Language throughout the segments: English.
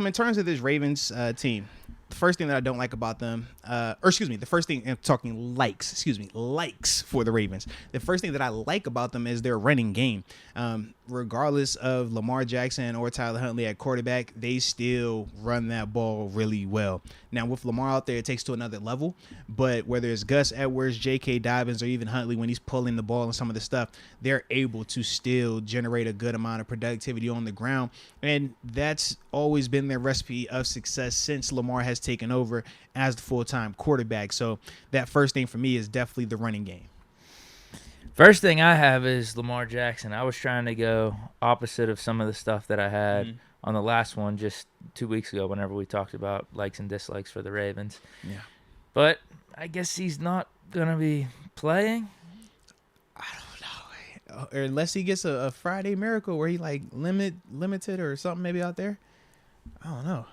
in terms of this Ravens team, the first thing that I don't like about them, the first thing I'm talking likes for the Ravens. The first thing that I like about them is their running game. Regardless of Lamar Jackson or Tyler Huntley at quarterback, they still run that ball really well. Now with Lamar out there, it takes to another level. But whether it's Gus Edwards, J.K. Dobbins, or even Huntley, when he's pulling the ball and some of the stuff, they're able to still generate a good amount of productivity on the ground. And that's always been their recipe of success since Lamar has taken over as the full-time quarterback. So that first thing for me is definitely the running game. First thing I have is Lamar Jackson. I was trying to go opposite of some of the stuff that I had on the last one just 2 weeks ago whenever we talked about likes and dislikes for the Ravens. Yeah. But I guess he's not going to be playing. I don't know. Or unless he gets a Friday miracle where he like limited or something maybe out there. I don't know.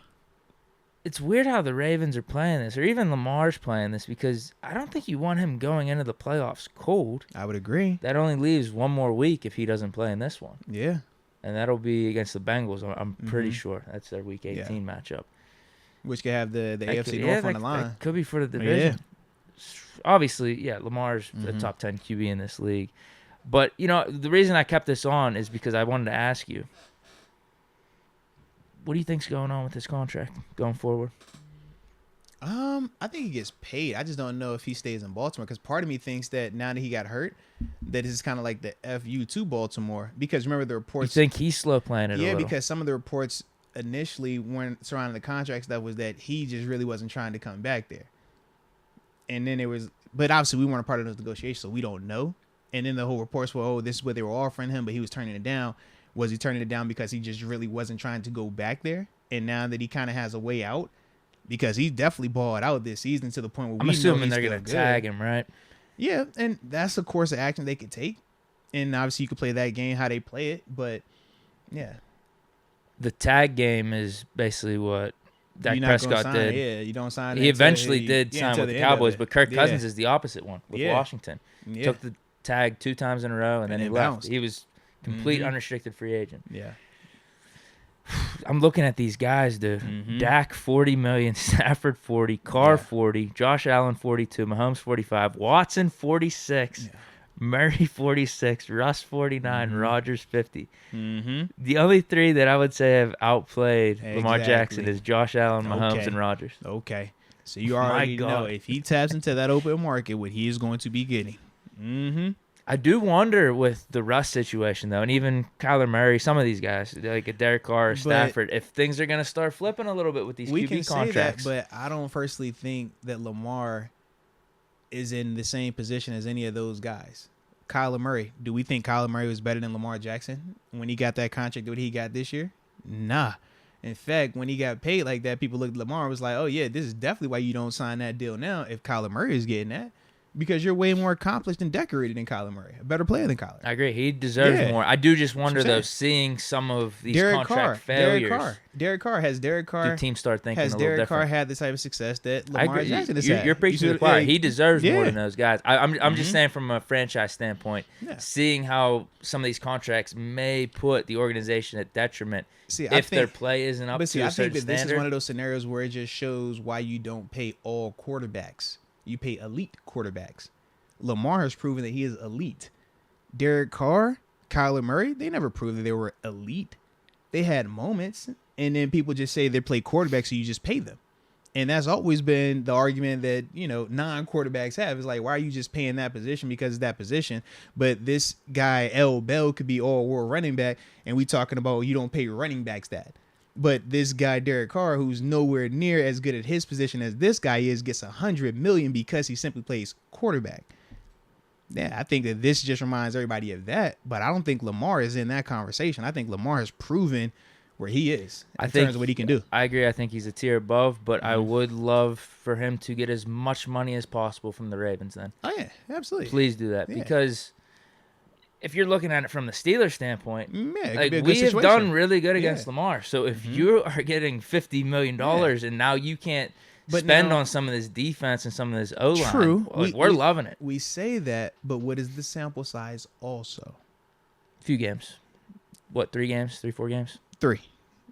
It's weird how the Ravens are playing this, or even Lamar's playing this, because I don't think you want him going into the playoffs cold. I would agree. That only leaves one more week if he doesn't play in this one. Yeah. And that'll be against the Bengals. I'm pretty sure that's their Week 18 matchup. Which could have the AFC North on the line. That could be for the division. Yeah. Obviously, Lamar's a top 10 QB in this league. But, the reason I kept this on is because I wanted to ask you, what do you think's going on with this contract going forward? I think he gets paid. I just don't know if he stays in Baltimore, because part of me thinks that now that he got hurt, that this is kind of like the FU to Baltimore. Because remember the reports. You think he's slow playing it a little? Yeah, because some of the reports initially weren't surrounding the contract stuff was that he just really wasn't trying to come back there. And then it was, but obviously we weren't a part of those negotiations, so we don't know. And then the whole reports were, oh, this is what they were offering him, but he was turning it down. Was he turning it down because he just really wasn't trying to go back there? And now that he kind of has a way out, because he definitely balled out this season to the point where I'm assuming they're going to tag him, right? Yeah, and that's a course of action they could take. And obviously you could play that game how they play it, but yeah. The tag game is basically what Dak Prescott did. Yeah, you don't sign. He eventually did sign with the Cowboys, but Kirk Cousins is the opposite one with Washington. Yeah. Took the tag 2 times in a row, and then he left. Bounced. He was complete unrestricted free agent. Yeah. I'm looking at these guys, dude. Dak, $40 million. Stafford, $40. Carr, $40. Josh Allen, $42. Mahomes, $45. Watson, $46. Yeah. Murray, $46. Russ, $49. Rodgers, $50. The only 3 that I would say have outplayed Lamar Jackson is Josh Allen, Mahomes, and Rodgers. Okay. So you already know if he taps into that open market, what he is going to be getting. I do wonder with the Russ situation, though, and even Kyler Murray, some of these guys, like a Derek Carr or Stafford, if things are going to start flipping a little bit with these QB contracts. Say that, but I don't personally think that Lamar is in the same position as any of those guys. Kyler Murray. Do we think Kyler Murray was better than Lamar Jackson when he got that contract that he got this year? Nah. In fact, when he got paid like that, people looked at Lamar and was like, oh, yeah, this is definitely why you don't sign that deal now if Kyler Murray is getting that. Because you're way more accomplished and decorated than Kyler Murray. A better player than Kyler. I agree. He deserves more. I do just wonder, though, seeing some of these contract failures. Derek Carr. Do teams start thinking a little different? Has Derek Carr had the type of success that Lamar Jackson has had? You're preaching to the choir. He deserves more than those guys. I'm just saying from a franchise standpoint, seeing how some of these contracts may put the organization at detriment if their play isn't up to a certain standard. I think that this is one of those scenarios where it just shows why you don't pay all quarterbacks. You pay elite quarterbacks. Lamar has proven that he is elite. Derek Carr, Kyler Murray, they never proved that they were elite. They had moments, and then people just say they play quarterback, so you just pay them. And that's always been the argument that, non-quarterbacks have. Is like, why are you just paying that position because it's that position? But this guy, L. Bell, could be all-world running back, and we talking about you don't pay running backs that. But this guy, Derek Carr, who's nowhere near as good at his position as this guy is, gets $100 million because he simply plays quarterback. Yeah, I think that this just reminds everybody of that. But I don't think Lamar is in that conversation. I think Lamar has proven where he is in terms of what he can do. I agree. I think he's a tier above, but I would love for him to get as much money as possible from the Ravens then. Oh, yeah, absolutely. Please do that because if you're looking at it from the Steelers standpoint, we have done really good against Lamar. So if you are getting $50 million and now you can't spend on some of this defense and some of this O-line, true. We're loving it. We say that, but what is the sample size also? A few games. What, 3 games? 3, 4 games? 3.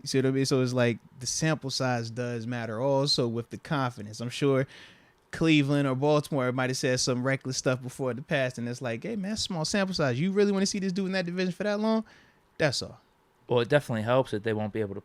You see what I mean? So it's like the sample size does matter also with the confidence. I'm sure Cleveland or Baltimore might have said some reckless stuff before the past, and it's like, hey, man, small sample size. You really want to see this dude in that division for that long? That's all. Well, it definitely helps that they won't be able to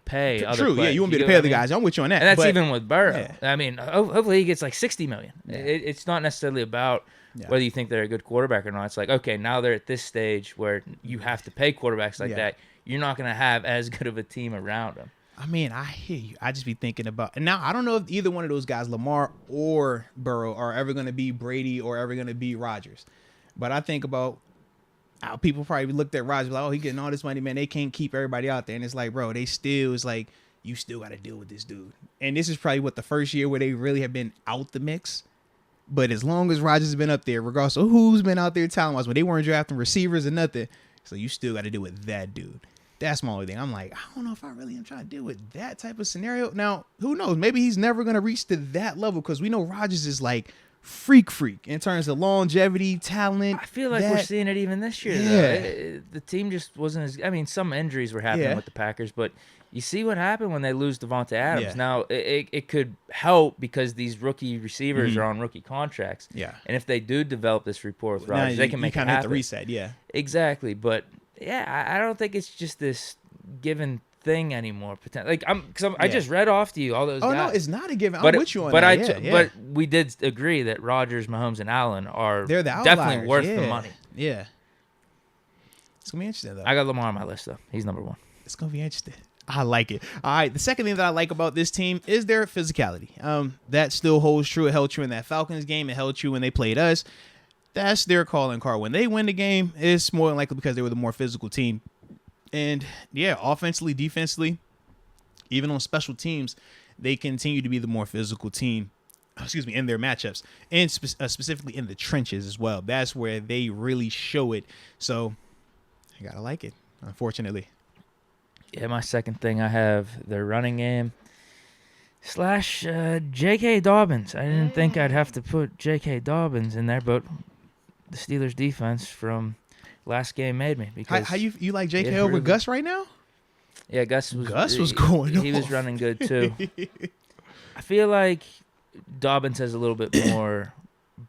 pay other True, players. yeah, you won't be able to pay other guys. I'm with you on that. And that's but, even with Burrow. Yeah. I mean, hopefully he gets like $60 million. Yeah. It's not necessarily about whether you think they're a good quarterback or not. It's like, okay, now they're at this stage where you have to pay quarterbacks like that. You're not going to have as good of a team around them. I mean, I hear you. I just be thinking about, and now I don't know if either one of those guys, Lamar or Burrow, are ever going to be Brady or ever going to be Rodgers. But I think about how people probably looked at Rodgers like, oh, he getting all this money, man. They can't keep everybody out there. And it's like, bro, it's like, you still got to deal with this dude. And this is probably the first year where they really have been out the mix. But as long as Rodgers has been up there, regardless of who's been out there talent-wise, when they weren't drafting receivers or nothing, so you still got to deal with that dude. That's my only thing. I'm like, I don't know if I really am trying to deal with that type of scenario. Now, who knows? Maybe he's never going to reach to that level because we know Rodgers is like freak in terms of longevity, talent. I feel like we're seeing it even this year. Yeah. The team just wasn't as... I mean, some injuries were happening with the Packers, but you see what happened when they lose Devontae Adams. Yeah. Now, it could help because these rookie receivers are on rookie contracts. Yeah. And if they do develop this rapport with Rodgers, they can make it happen. You kind of have to reset, yeah. Exactly, but... Yeah, I don't think it's just this given thing anymore. I just read off to you all those guys. Oh, no, it's not a given. I'm with you on that. But we did agree that Rodgers, Mahomes, and Allen are definitely worth the money. Yeah. It's going to be interesting, though. I got Lamar on my list, though. He's number one. It's going to be interesting. I like it. All right, the second thing that I like about this team is their physicality. That still holds true. It held true in that Falcons game. It held true when they played us. That's their calling card. When they win the game, it's more than likely because they were the more physical team. And, yeah, offensively, defensively, even on special teams, they continue to be the more physical team, in their matchups. And specifically in the trenches as well. That's where they really show it. So, I got to like it, unfortunately. Yeah, my second thing I have their running game / J.K. Dobbins. I didn't think I'd have to put J.K. Dobbins in there, but the Steelers defense from last game made me. Because how you like J.K. over Gus right now? Yeah, Gus was going He was running good too. I feel like Dobbins has a little bit more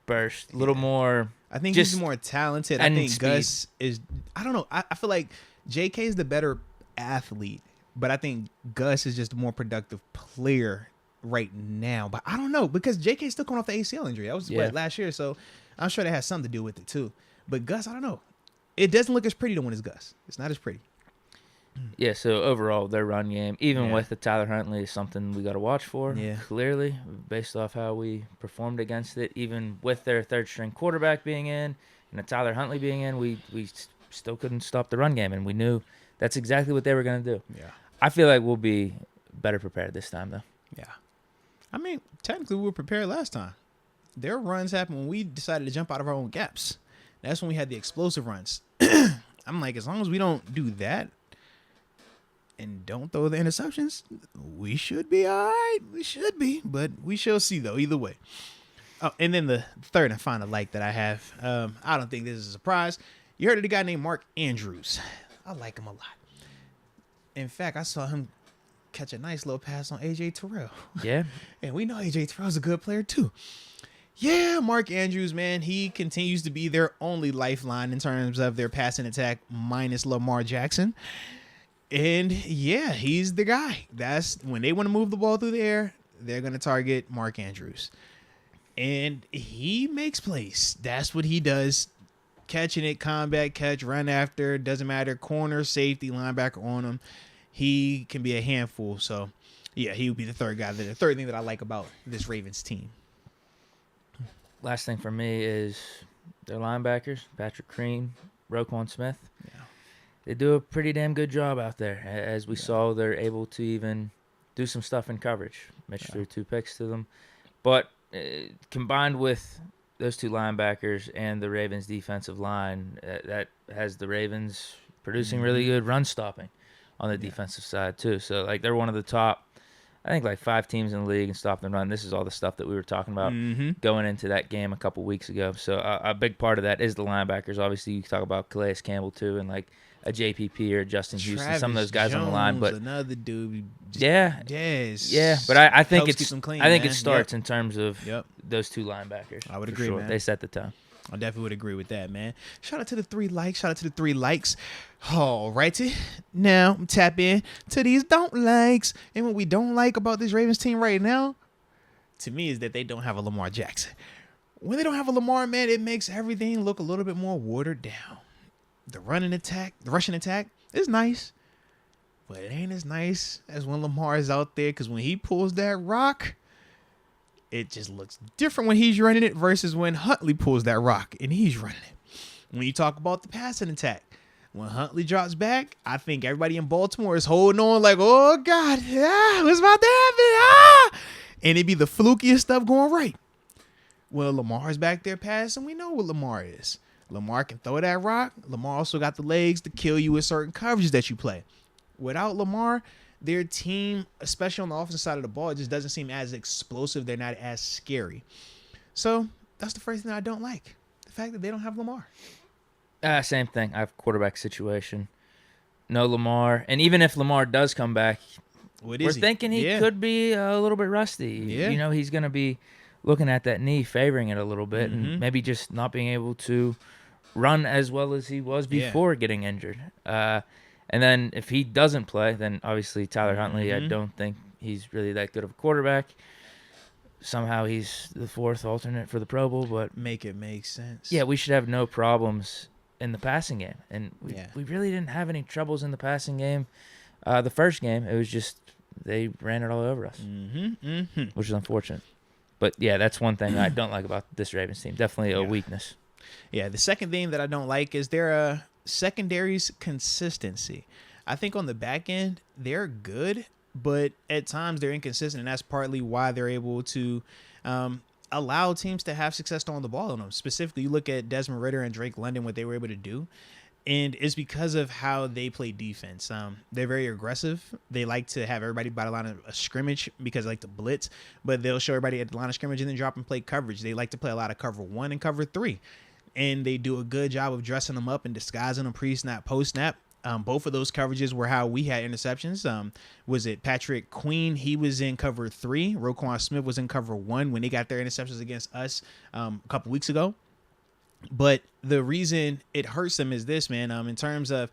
burst, a little more. I think he's more talented. I think speed. Gus is. I don't know. I feel like J.K. is the better athlete, but I think Gus is just a more productive player right now. But I don't know because J.K. is still coming off the ACL injury. That was last year, so I'm sure that has something to do with it too. But Gus, I don't know. It doesn't look as pretty when it's Gus. It's not as pretty. Yeah, so overall, their run game, even with the Tyler Huntley, is something we got to watch for. Yeah. Clearly, based off how we performed against it, even with their third-string quarterback being in and the Tyler Huntley being in, we still couldn't stop the run game, and we knew that's exactly what they were going to do. Yeah. I feel like we'll be better prepared this time, though. Yeah. I mean, technically, we were prepared last time. Their runs happened when we decided to jump out of our own gaps. That's when we had the explosive runs. I'm like, as long as we don't do that and don't throw the interceptions, we should be all right. We should be, but we shall see, though, either way. Oh, and then the third and final like that I have, I don't think this is a surprise. You heard of the guy named Mark Andrews. I like him a lot. In fact, I saw him catch a nice little pass on A.J. Terrell. Yeah. And we know A.J. Terrell's a good player, too. Yeah, Mark Andrews, man, he continues to be their only lifeline in terms of their passing attack minus Lamar Jackson. And, yeah, he's the guy. That's when they want to move the ball through the air, they're going to target Mark Andrews. And he makes plays. That's what he does. Catching it, combat, catch, run after, doesn't matter, corner, safety, linebacker on him. He can be a handful. So, yeah, he would be the third guy. The third thing that I like about this Ravens team. Last thing for me is their linebackers, Patrick Crean, Roquan Smith. Yeah. They do a pretty damn good job out there. As we saw, they're able to even do some stuff in coverage. Mitch threw 2 picks to them. But combined with those 2 linebackers and the Ravens' defensive line, that has the Ravens producing really good run stopping on the defensive side too. So like they're one of the top, I think, like 5 teams in the league in stop and run. This is all the stuff that we were talking about going into that game a couple weeks ago. So a big part of that is the linebackers. Obviously, you talk about Calais Campbell too, and like a JPP or a Justin Houston, some of those guys Jones, on the line. But another dude. Yeah. Yes. But I think Helps it's keep them clean, I think man. it starts Yep. in terms of Yep. those two linebackers. I would for agree, sure. man. They set the tone. I definitely would agree with that, man. Shout out to the 3 likes. Shout out to the 3 likes. All righty. Now, tap in to these don't likes. And what we don't like about this Ravens team right now, to me, is that they don't have a Lamar Jackson. When they don't have a Lamar, man, it makes everything look a little bit more watered down. The rushing attack is nice. But it ain't as nice as when Lamar is out there. Because when he pulls that rock, it just looks different when he's running it versus when Huntley pulls that rock and he's running it. When you talk about the passing attack, when Huntley drops back, I think everybody in Baltimore is holding on like, oh, God, what's about to happen? And it be the flukiest stuff going right. Well, Lamar's back there passing. We know what Lamar is. Lamar can throw that rock. Lamar also got the legs to kill you with certain coverages that you play. Without Lamar, their team, especially on the offensive side of the ball, it just doesn't seem as explosive. They're not as scary. So that's the first thing I don't like. The fact that they don't have Lamar. Same thing. I have quarterback situation. No Lamar. And even if Lamar does come back, we're thinking he could be a little bit rusty. Yeah. You know, he's going to be looking at that knee, favoring it a little bit, and maybe just not being able to run as well as he was before getting injured. And then if he doesn't play, then obviously Tyler Huntley, I don't think he's really that good of a quarterback. Somehow he's the 4th alternate for the Pro Bowl, but make it make sense. Yeah, we should have no problems in the passing game. And we really didn't have any troubles in the passing game. The first game, it was just they ran it all over us, which is unfortunate. But, yeah, that's one thing I don't like about this Ravens team. Definitely a weakness. Yeah, the second thing that I don't like is their secondary's consistency. I think on the back end, they're good, but at times they're inconsistent, and that's partly why they're able to allow teams to have success throwing the ball on them. Specifically, you look at Desmond Ridder and Drake London, what they were able to do, and it's because of how they play defense. They're very aggressive. They like to have everybody by the line of a scrimmage because they like to blitz, but they'll show everybody at the line of scrimmage and then drop and play coverage. They like to play a lot of cover 1 and cover 3. And they do a good job of dressing them up and disguising them pre-snap, post-snap. Both of those coverages were how we had interceptions. Was it Patrick Queen? He was in cover 3. Roquan Smith was in cover 1 when they got their interceptions against us a couple weeks ago. But the reason it hurts them is this, man, in terms of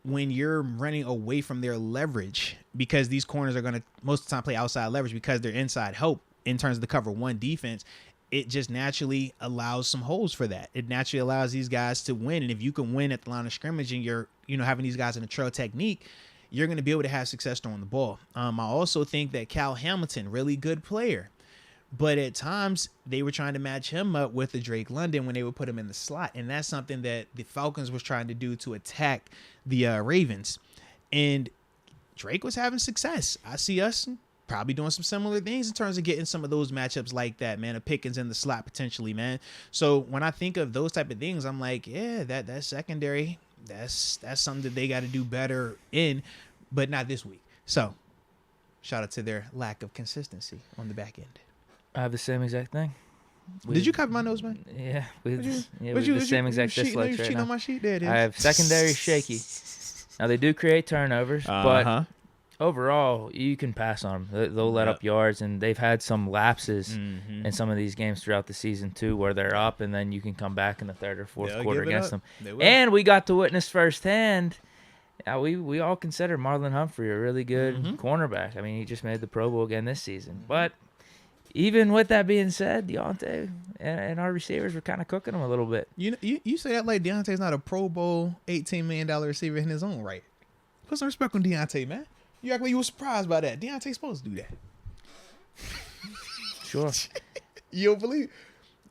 when you're running away from their leverage, because these corners are going to most of the time play outside leverage because they're inside help in terms of the cover 1 defense. It just naturally allows some holes for that. It naturally allows these guys to win. And if you can win at the line of scrimmage and you're, having these guys in a trail technique, you're going to be able to have success throwing the ball. I also think that Cal Hamilton, really good player, but at times they were trying to match him up with the Drake London when they would put him in the slot. And that's something that the Falcons was trying to do to attack the Ravens. And Drake was having success. I see us probably doing some similar things in terms of getting some of those matchups like that, man. A Pickens in the slot potentially, man. So when I think of those type of things, I'm like, yeah, that secondary, that's something that they got to do better in, but not this week. So shout out to their lack of consistency on the back end. I have the same exact thing. Did you copy my notes, man? Yeah, we have the same exact dislikes right now. On my sheet? There it is. I have secondary shaky. Now they do create turnovers, but overall, you can pass on them. They'll let up yards, and they've had some lapses in some of these games throughout the season, too, where they're up, and then you can come back in the 3rd or 4th quarter against them. And we got to witness firsthand, we all consider Marlon Humphrey a really good cornerback. I mean, he just made the Pro Bowl again this season. But even with that being said, Deontay and our receivers were kind of cooking him a little bit. You say that like Deontay's not a Pro Bowl $18 million receiver in his own right. Put some respect on Deontay, man. You act like you were surprised by that. Deontay's supposed to do that. Sure. You don't believe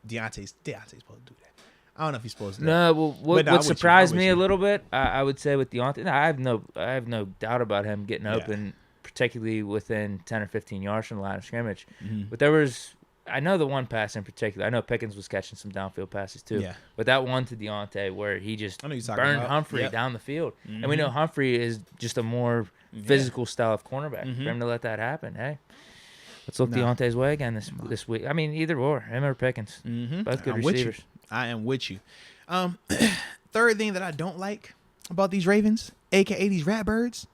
Deontay's supposed to do that. I don't know if he's supposed to do that. No, well, what surprised me a little bit, I would say with Deontay, I have no doubt about him getting open, particularly within 10 or 15 yards from the line of scrimmage. But there was, I know the one pass in particular. I know Pickens was catching some downfield passes too. Yeah. But that one to Deontay where he just burned Humphrey down the field. And we know Humphrey is just a more physical style of cornerback. For him to let that happen, hey, let's look Deontay's way again this week. I mean, either or, him or Pickens. Both good receivers. I am with you. Third thing that I don't like about these Ravens, aka these Ratbirds?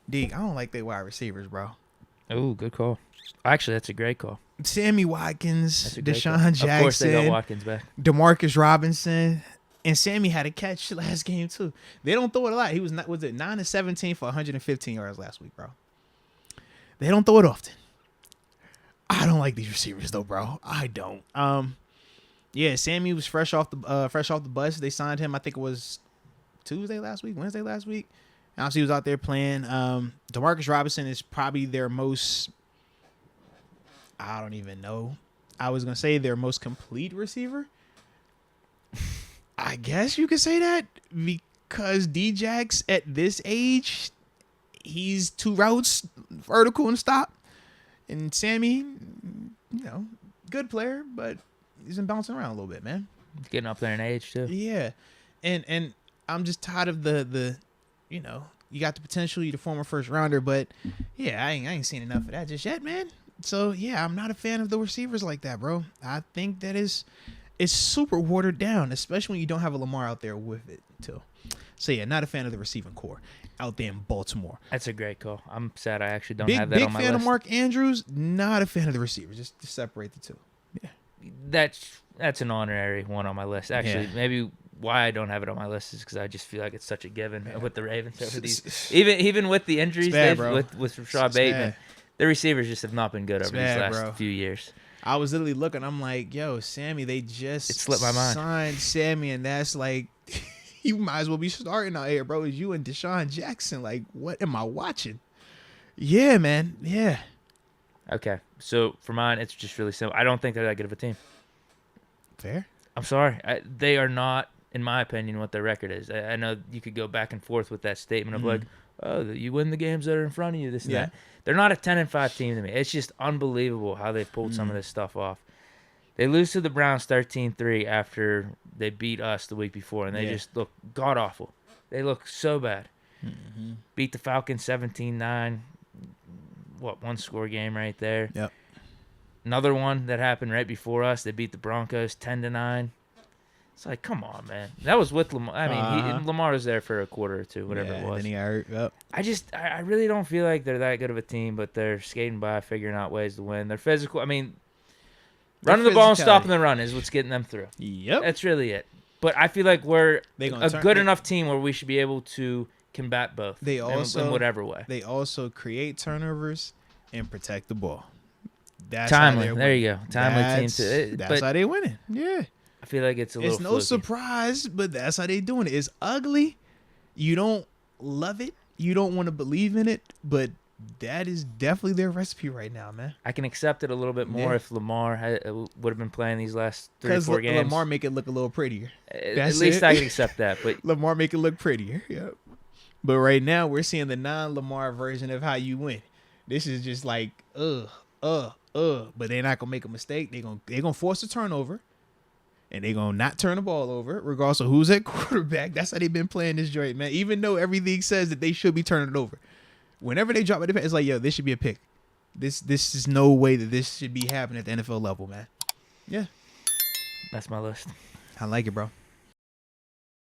Deke, I don't like their wide receivers, bro. Oh, good call. Actually, that's a great call. Sammy Watkins, That's a great Deshaun call. Jackson, Of course, they got Watkins back. Demarcus Robinson, and Sammy had a catch last game too. They don't throw it a lot. He was 9 of 17 for 115 yards last week, bro. They don't throw it often. I don't like these receivers though, bro. I don't. Yeah, Sammy was fresh off the bus. They signed him. I think it was Wednesday last week. Obviously, he was out there playing. Demarcus Robinson is probably their most. I don't even know. I was gonna say their most complete receiver. I guess you could say that because D-Jax at this age, he's 2 routes, vertical and stop. And Sammy, good player, but he's been bouncing around a little bit, man. He's getting up there in age too. Yeah, and I'm just tired of the you got the potential, you're the former first rounder, but yeah, I ain't seen enough of that just yet, man. So yeah, I'm not a fan of the receivers like that, bro. I think that it's super watered down, especially when you don't have a Lamar out there with it too. So yeah, not a fan of the receiving core out there in Baltimore. That's a great call. I'm sad I actually don't have that on my list. Big fan of Mark Andrews, not a fan of the receivers. Just to separate the two. Yeah. That's an honorary one on my list. Actually, maybe why I don't have it on my list is because I just feel like it's such a given with the Ravens over these. Even with the injuries with Rashad Bateman, the receivers just have not been good over these last few years. I was literally looking. I'm like, yo, Sammy, they just slipped my mind. Signed Sammy, and that's like, you might as well be starting out here, bro. It's you and Deshaun Jackson. Like, what am I watching? Yeah, man. Yeah. Okay, so for mine, it's just really simple. I don't think they're that good of a team. Fair. I'm sorry. They are not, in my opinion, what their record is. I know you could go back and forth with that statement of like, oh, you win the games that are in front of you, this and that. They're not a 10-5 team to me. It's just unbelievable how they've pulled some of this stuff off. They lose to the Browns 13-3 after they beat us the week before, and they just look god-awful. They look so bad. Mm-hmm. Beat the Falcons 17-9. One-score game right there. Yep. Another one that happened right before us. They beat the Broncos 10-9. It's like, come on, man. That was with Lamar. I mean, Lamar was there for a quarter or two, whatever it was. And then he got hurt. Yep. I really don't feel like they're that good of a team, but they're skating by, figuring out ways to win. They're physical. I mean, running the ball and stopping the run is what's getting them through. Yep. That's really it. But I feel like we're a good enough team where we should be able to combat both in whatever way. They also create turnovers and protect the ball. That's timely. There you go. Timely team too. That's how they winning. Yeah. I feel like it's no fluky. surprise, but that's how they doing it. It's ugly. You don't love it. You don't want to believe in it, but that is definitely their recipe right now, man. I can accept it a little bit more if Lamar would have been playing these last 3 or 4 games. Because Lamar make it look a little prettier. At least I can accept that. But Lamar make it look prettier. Yep. But right now we're seeing the non-Lamar version of how you win. This is just like but they're not gonna make a mistake. They're gonna force a turnover. And they're going to not turn the ball over, regardless of who's at quarterback. That's how they've been playing this joint, man. Even though everything says that they should be turning it over. Whenever they drop a defense, it's like, yo, this should be a pick. This is no way that this should be happening at the NFL level, man. Yeah. That's my list. I like it, bro.